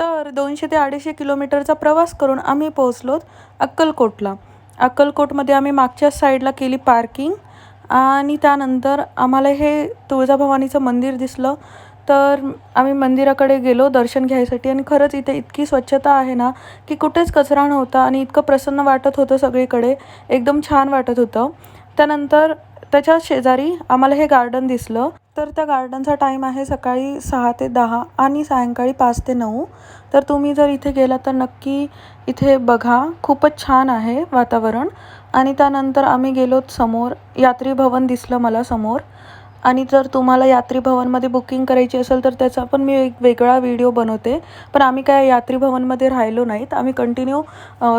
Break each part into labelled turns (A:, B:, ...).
A: तर 200 ते 250 किलोमीटरचा प्रवास करून आम्ही पोहोचलो अक्कलकोटला. अक्कलकोटमध्ये आम्ही मागच्याच साईडला केली पार्किंग आणि त्यानंतर आम्हाला हे तुळजाभवानीचं मंदिर दिसलं. तर आम्ही मंदिराकडे गेलो दर्शन घ्यायसाठी आणि खरंच इथे इतकी स्वच्छता आहे ना, की कुठेच कचरा नव्हता आणि इतकं प्रसन्न वाटत होतं सगळीकडे. एकदम छान वाटत होतं. त्यानंतर त्याच्या शेजारी आम्हाला हे गार्डन दिसलं. तर त्या गार्डनचा टाईम आहे सकाळी 6 ते 10 आणि सायंकाळी 5 ते 9. तर तुम्ही जर इथे गेलात तर नक्की इथे बघा. खूपच छान आहे वातावरण. आणि त्यानंतर आम्ही गेलोत समोर. यात्री भवन दिसलं मला समोर. आणि जर तुम्हाला यात्री भवनमध्ये बुकिंग करायची असेल तर त्याचा पण मी एक वेगळा व्हिडिओ बनवते. पण आम्ही काय यात्री भवनमध्ये राहिलो नाहीत. आम्ही कंटिन्यू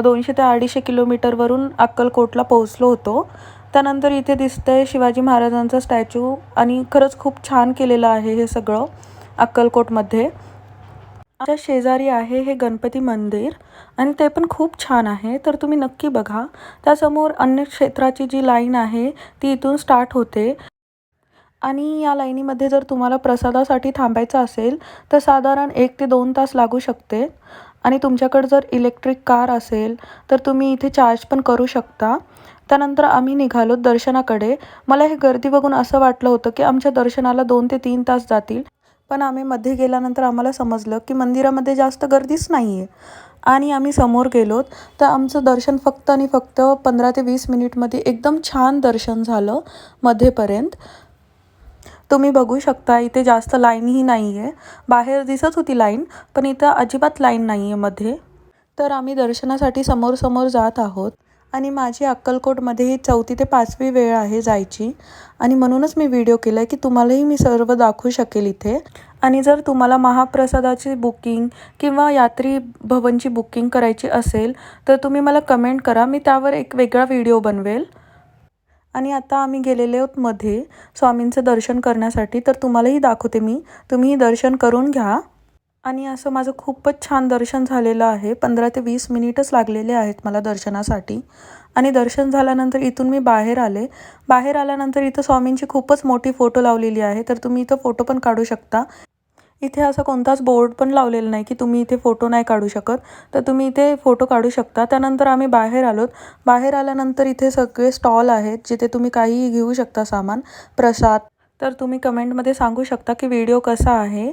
A: 200 ते 250 किलोमीटरवरून अक्कलकोटला पोहोचलो होतो. त्यानंतर इथे दिसतंय शिवाजी महाराजांचा स्टॅच्यू आणि खरंच खूप छान केलेलं आहे हे सगळं अक्कलकोटमध्ये. आमच्या शेजारी आहे हे गणपती मंदिर आणि ते पण खूप छान आहे. तर तुम्ही नक्की बघा. त्यासमोर अन्य क्षेत्राची जी लाईन आहे ती इथून स्टार्ट होते. आणि या लाईनीमध्ये जर तुम्हाला प्रसादासाठी थांबायचं असेल तर साधारण 1 ते 2 तास लागू शकते. आणि तुमच्याकडे जर इलेक्ट्रिक कार असेल तर तुम्ही इथे चार्ज पण करू शकता. त्यानंतर आम्ही निघालो दर्शनाकडे. मला हे गर्दी बघून असं वाटलं होतं की आमच्या दर्शनाला 2 ते 3 तास जातील. पण आम्ही मध्ये गेल्यानंतर आम्हाला समजलं की मंदिरामध्ये जास्त गर्दीच नाही आहे. आणि आम्ही समोर गेलोत तर आमचं दर्शन फक्त आणि फक्त 15 ते 20 मिनिटमध्ये एकदम छान दर्शन झालं मध्येपर्यंत. तुम्ही बघू शकता इथे जास्त लाईनही नाही आहे. बाहेर दिसत होती लाईन, पण इथं अजिबात लाईन नाही आहे मध्ये. तर आम्ही दर्शनासाठी समोर जात आहोत. आणि माझी अक्कलकोटमध्ये ही 4थी ते 5वी वेळ आहे जायची. आणि म्हणूनच मी व्हिडिओ केला आहे की तुम्हालाही मी सर्व दाखवू शकेल इथे. आणि जर तुम्हाला महाप्रसादाची बुकिंग किंवा यात्री भवनची बुकिंग करायची असेल तर तुम्ही मला कमेंट करा. मी त्यावर एक वेगळा व्हिडिओ बनवेल. आणि आता आम्ही गेलेले आहोत मध्ये स्वामींचं दर्शन करण्यासाठी. तर तुम्हालाही दाखवते मी. तुम्हीही दर्शन करून घ्या. आणि असं माझं खूपच छान दर्शन झालेलं आहे. 15 ते 20 मिनिटच लागलेले आहेत मला दर्शनासाठी. आणि दर्शन झाल्यानंतर इथून मी बाहेर आले. बाहेर आल्यानंतर इथं स्वामींची खूपच मोठी फोटो लावलेली आहे. तर तुम्ही इथं फोटो पण काढू शकता. इथे असा कोणताच बोर्ड पण लावलेला नाही की तुम्ही इथे फोटो नाही काढू शकत. तर तुम्ही इथे फोटो काढू शकता. त्यानंतर आम्ही बाहेर आलोत. बाहेर आल्यानंतर इथे सगळे स्टॉल आहेत जिथे तुम्ही काहीही घेऊ शकता सामान, प्रसाद. तर तुम्ही कमेंटमध्ये सांगू शकता की व्हिडिओ कसा आहे.